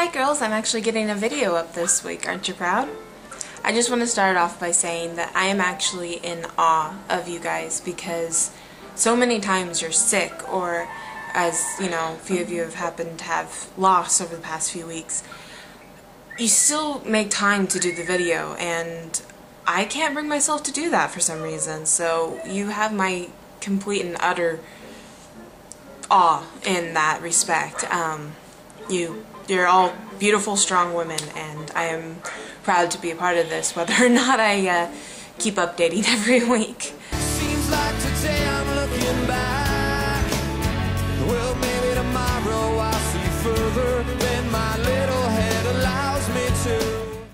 Hi girls, I'm actually getting a video up this week, aren't you proud? I just want to start off by saying that I am actually in awe of you guys because so many times you're sick, or as you know, a few of you have happened to have loss over the past few weeks, you still make time to do the video, and I can't bring myself to do that for some reason, so you have my complete and utter awe in that respect. You're all beautiful, strong women, and I am proud to be a part of this, whether or not I keep updating every week. Seems like today I'm looking back. Well, maybe tomorrow I'll see further than my little head allows me to.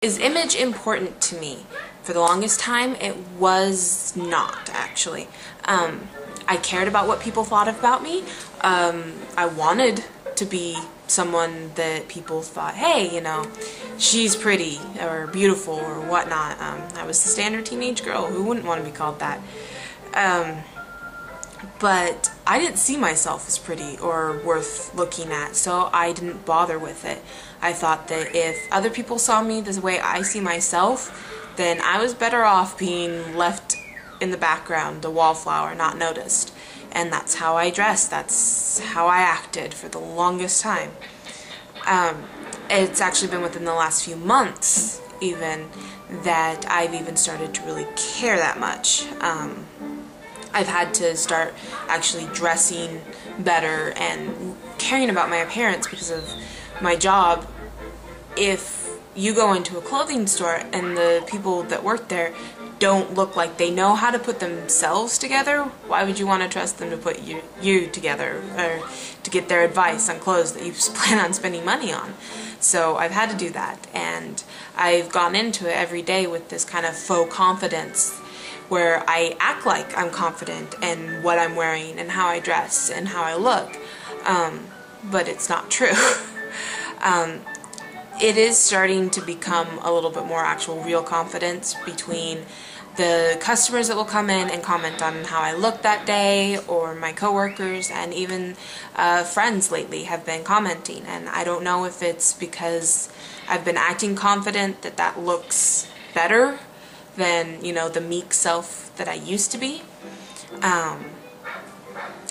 Is image important to me? For the longest time, it was not, actually. I cared about what people thought about me. I wanted to be someone that people thought, hey, you know, she's pretty or beautiful or whatnot. I was the standard teenage girl. Who wouldn't want to be called that? But I didn't see myself as pretty or worth looking at, so I didn't bother with it. I thought that if other people saw me the way I see myself, then I was better off being left in the background, the wallflower, not noticed. And that's how I dressed, that's how I acted for the longest time. It's actually been within the last few months, even, that I've even started to really care that much. I've had to start actually dressing better and caring about my appearance because of my job. If you go into a clothing store and the people that work there don't look like they know how to put themselves together, why would you want to trust them to put you together or to get their advice on clothes that you plan on spending money on? So I've had to do that, and I've gone into it every day with this kind of faux confidence where I act like I'm confident in what I'm wearing and how I dress and how I look, but it's not true. It is starting to become a little bit more actual real confidence between the customers that will come in and comment on how I look that day, or my coworkers, and even friends lately have been commenting, and I don't know if it's because I've been acting confident that looks better than, you know, the meek self that I used to be.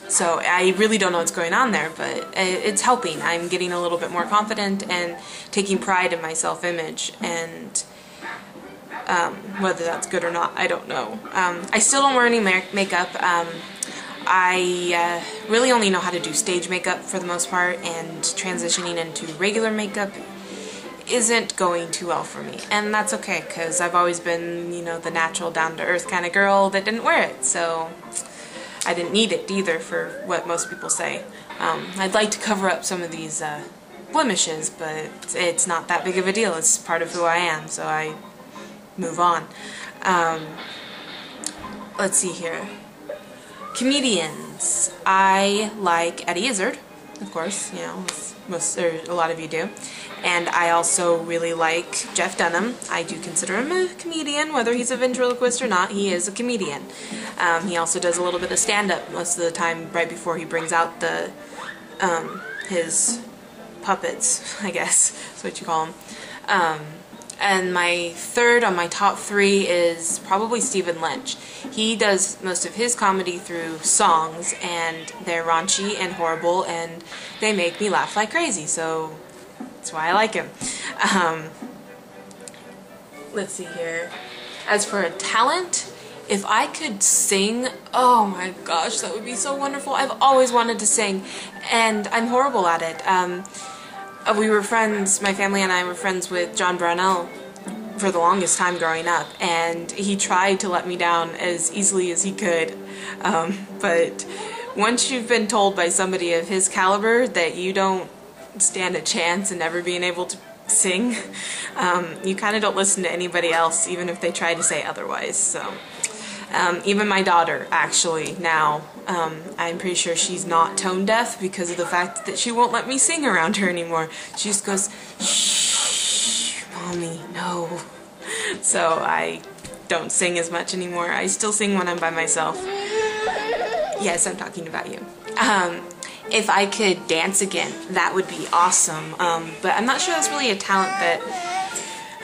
So I really don't know what's going on there, but it's helping. I'm getting a little bit more confident and taking pride in my self-image, and whether that's good or not, I don't know. I still don't wear any makeup. I really only know how to do stage makeup for the most part, and transitioning into regular makeup isn't going too well for me, and that's okay, because I've always been, you know, the natural, down-to-earth kind of girl that didn't wear it, so I didn't need it either, for what most people say. I'd like to cover up some of these blemishes, but it's not that big of a deal. It's part of who I am, so I move on. Let's see here. Comedians. I like Eddie Izzard, of course, you know, a lot of you do. And I also really like Jeff Dunham. I do consider him a comedian, whether he's a ventriloquist or not. He is a comedian. He also does a little bit of stand-up most of the time right before he brings out the his puppets, I guess is what you call them. And my third on my top three is probably Stephen Lynch. He does most of his comedy through songs, and they're raunchy and horrible, and they make me laugh like crazy, so that's why I like him. Let's see here. As for a talent, if I could sing, oh my gosh, that would be so wonderful. I've always wanted to sing, and I'm horrible at it. We were friends, my family and I were friends with John Brownell for the longest time growing up, and he tried to let me down as easily as he could. But once you've been told by somebody of his caliber that you don't stand a chance in never being able to sing, you kind of don't listen to anybody else, even if they try to say otherwise. So even my daughter, actually, now, I'm pretty sure she's not tone deaf because of the fact that she won't let me sing around her anymore. She just goes, shh, mommy, no. So I don't sing as much anymore. I still sing when I'm by myself. Yes, I'm talking about you. if I could dance again, that would be awesome. But I'm not sure that's really a talent that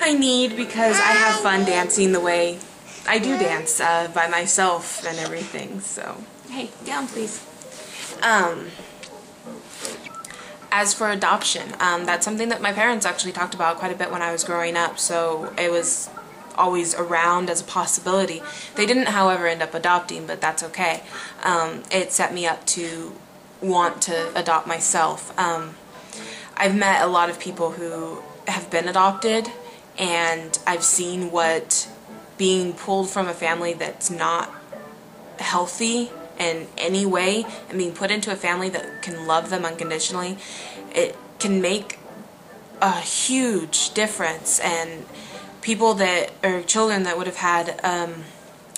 I need, because I have fun dancing the way I do dance by myself and everything. So, hey, down please. As for adoption, that's something that my parents actually talked about quite a bit when I was growing up, so it was always around as a possibility. They didn't, however, end up adopting, but that's okay. It set me up to want to adopt myself. I've met a lot of people who have been adopted, and I've seen what being pulled from a family that's not healthy in any way and being put into a family that can love them unconditionally, it can make a huge difference. And people that, or children that would have had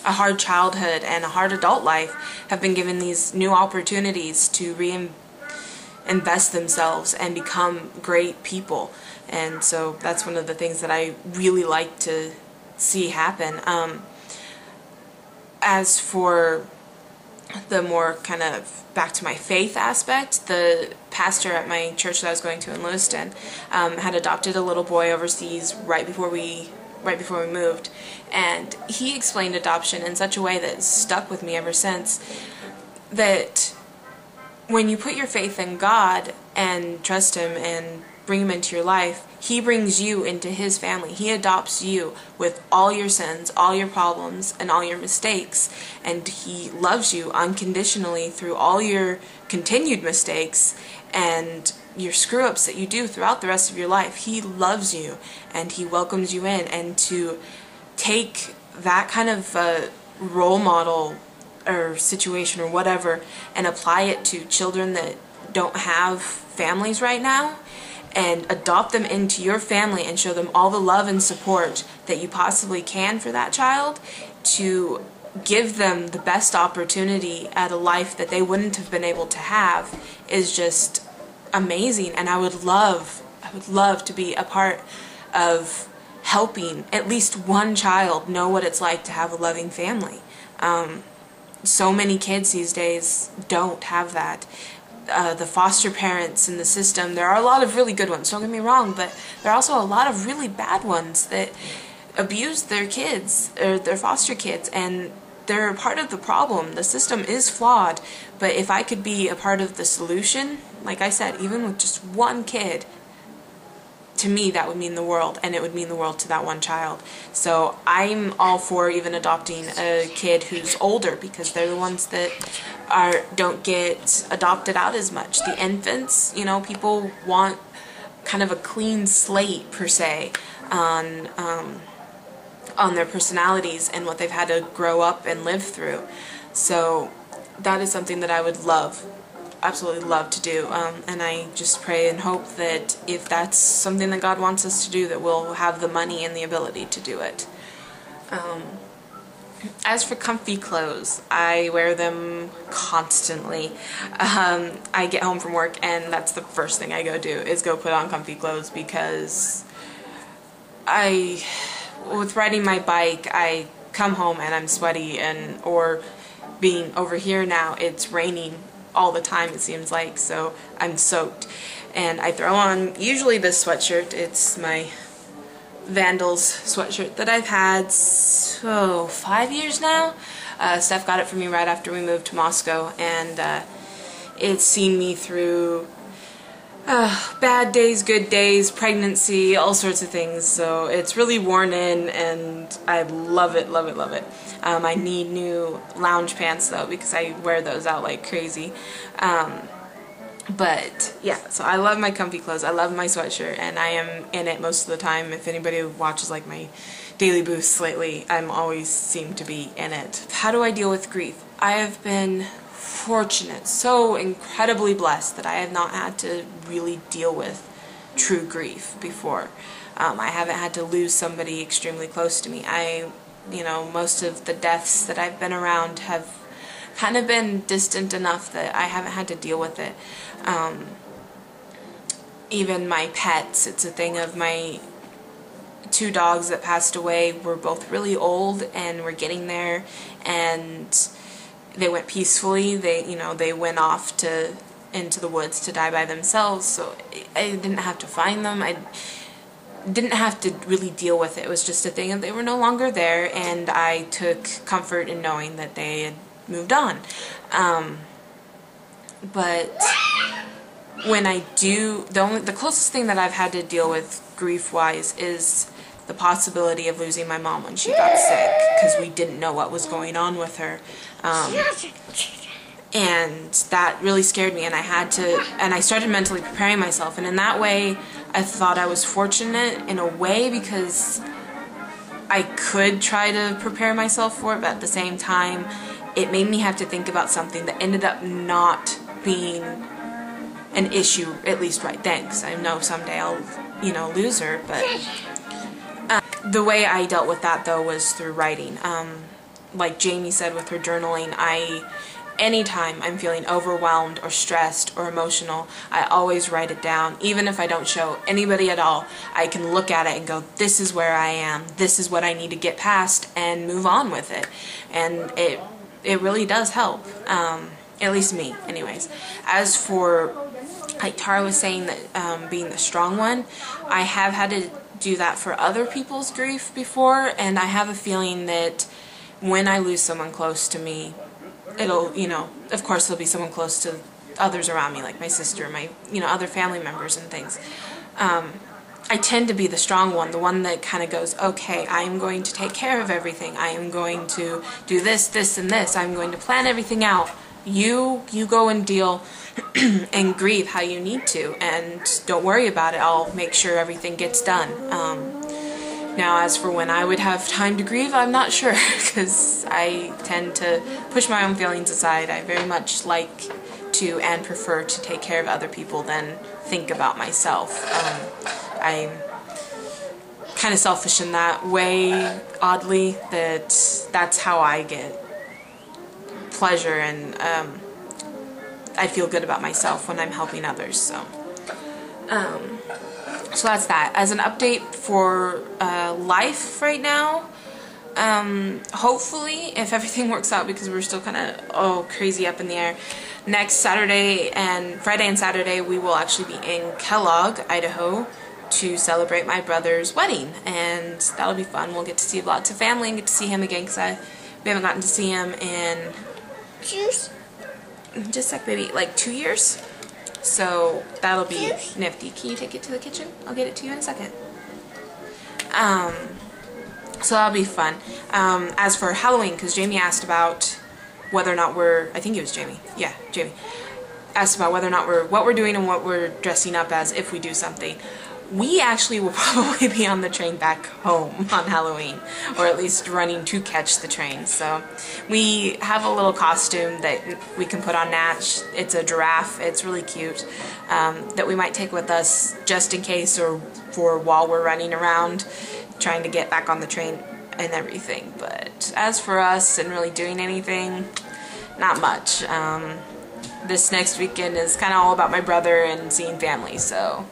a hard childhood and a hard adult life, have been given these new opportunities to reinvest themselves and become great people. And so that's one of the things that I really like to see happen. As for the more kind of back to my faith aspect, the pastor at my church that I was going to in Lewiston had adopted a little boy overseas right before we moved, and he explained adoption in such a way that stuck with me ever since, that when you put your faith in God and trust Him and bring Him into your life, He brings you into His family. He adopts you with all your sins, all your problems, and all your mistakes, and He loves you unconditionally through all your continued mistakes and your screw-ups that you do throughout the rest of your life. He loves you, and He welcomes you in. And to take that kind of role model or situation or whatever and apply it to children that don't have families right now, and adopt them into your family and show them all the love and support that you possibly can for that child, to give them the best opportunity at a life that they wouldn't have been able to have, is just amazing. And I would love to be a part of helping at least one child know what it's like to have a loving family. So many kids these days don't have that. The foster parents in the system, there are a lot of really good ones, don't get me wrong, but there are also a lot of really bad ones that abuse their kids, or their foster kids, and they're part of the problem. The system is flawed, but if I could be a part of the solution, like I said, even with just one kid, to me that would mean the world, and it would mean the world to that one child. So I'm all for even adopting a kid who's older, because they're the ones that don't get adopted out as much. The infants, you know, people want kind of a clean slate per se on their personalities and what they've had to grow up and live through. So that is something that I would absolutely love to do, and I just pray and hope that if that's something that God wants us to do, that we'll have the money and the ability to do it. As for comfy clothes, I wear them constantly. I get home from work and that's the first thing I go do, is go put on comfy clothes, because with riding my bike, I come home and I'm sweaty, or being over here now, it's raining all the time, it seems like, so I'm soaked. And I throw on usually this sweatshirt. It's my Vandals sweatshirt that I've had 5 years now. Steph got it for me right after we moved to Moscow, and it's seen me through bad days, good days, pregnancy, all sorts of things. So it's really worn in, and I love it, love it, love it. I need new lounge pants though, because I wear those out like crazy. But yeah, so I love my comfy clothes. I love my sweatshirt, and I am in it most of the time. If anybody watches like my daily boosts lately, I'm always seem to be in it. How do I deal with grief? I have been fortunate, so incredibly blessed, that I have not had to really deal with true grief before. I haven't had to lose somebody extremely close to me. Most of the deaths that I've been around have kind of been distant enough that I haven't had to deal with it. Even my pets, it's a thing of my 2 dogs that passed away were both really old and were getting there, and they went peacefully. They went off to into the woods to die by themselves, so I didn't have to find them. I didn't have to really deal with it. It was just a thing, and they were no longer there, and I took comfort in knowing that they had moved on. But when I do, the closest thing that I've had to deal with grief-wise is the possibility of losing my mom when she got sick, because we didn't know what was going on with her. And that really scared me, and I started mentally preparing myself, and in that way I thought I was fortunate in a way, because I could try to prepare myself for it, but at the same time it made me have to think about something that ended up not being an issue, at least right then, because I know someday I'll, lose her. But the way I dealt with that, though, was through writing. Like Jamie said with her journaling, anytime I'm feeling overwhelmed or stressed or emotional, I always write it down. Even if I don't show anybody at all, I can look at it and go, this is where I am, this is what I need to get past, and move on with it. And it really does help, at least me, anyways. As for, like Tara was saying, that being the strong one, I have had to do that for other people's grief before, and I have a feeling that when I lose someone close to me, it'll, of course there'll be someone close to others around me, like my sister, my, other family members and things. I tend to be the strong one, the one that kind of goes, okay, I am going to take care of everything. I am going to do this, this, and this. I'm going to plan everything out. You go and deal and grieve how you need to, and don't worry about it. I'll make sure everything gets done. Now, as for when I would have time to grieve, I'm not sure, because I tend to push my own feelings aside. I very much like to and prefer to take care of other people than think about myself. I'm kind of selfish in that way, oddly, that's how I get pleasure, and I feel good about myself when I'm helping others. So that's that. As an update for life right now, hopefully, if everything works out, because we're still kind of crazy up in the air, next Friday and Saturday we will actually be in Kellogg, Idaho, to celebrate my brother's wedding, and that'll be fun. We'll get to see lots of family and get to see him again, because we haven't gotten to see him in just like maybe like 2 years. So that'll be nifty. Can you take it to the kitchen? I'll get it to you in a second. So that'll be fun. As for Halloween, because Jamie asked about whether or not I think it was Jamie. Yeah, Jamie asked about whether or not what we're doing and what we're dressing up as if we do something. We actually will probably be on the train back home on Halloween, or at least running to catch the train. So we have a little costume that we can put on Natch. It's a giraffe. It's really cute, that we might take with us just in case, or for while we're running around trying to get back on the train and everything. But as for us and really doing anything, not much. This next weekend is kind of all about my brother and seeing family, so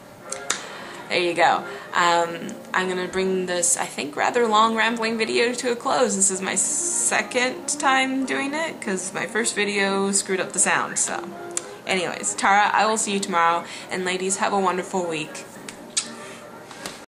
there you go. I'm going to bring this, I think, rather long rambling video to a close. This is my second time doing it, because my first video screwed up the sound. So anyways, Tara, I will see you tomorrow, and ladies, have a wonderful week.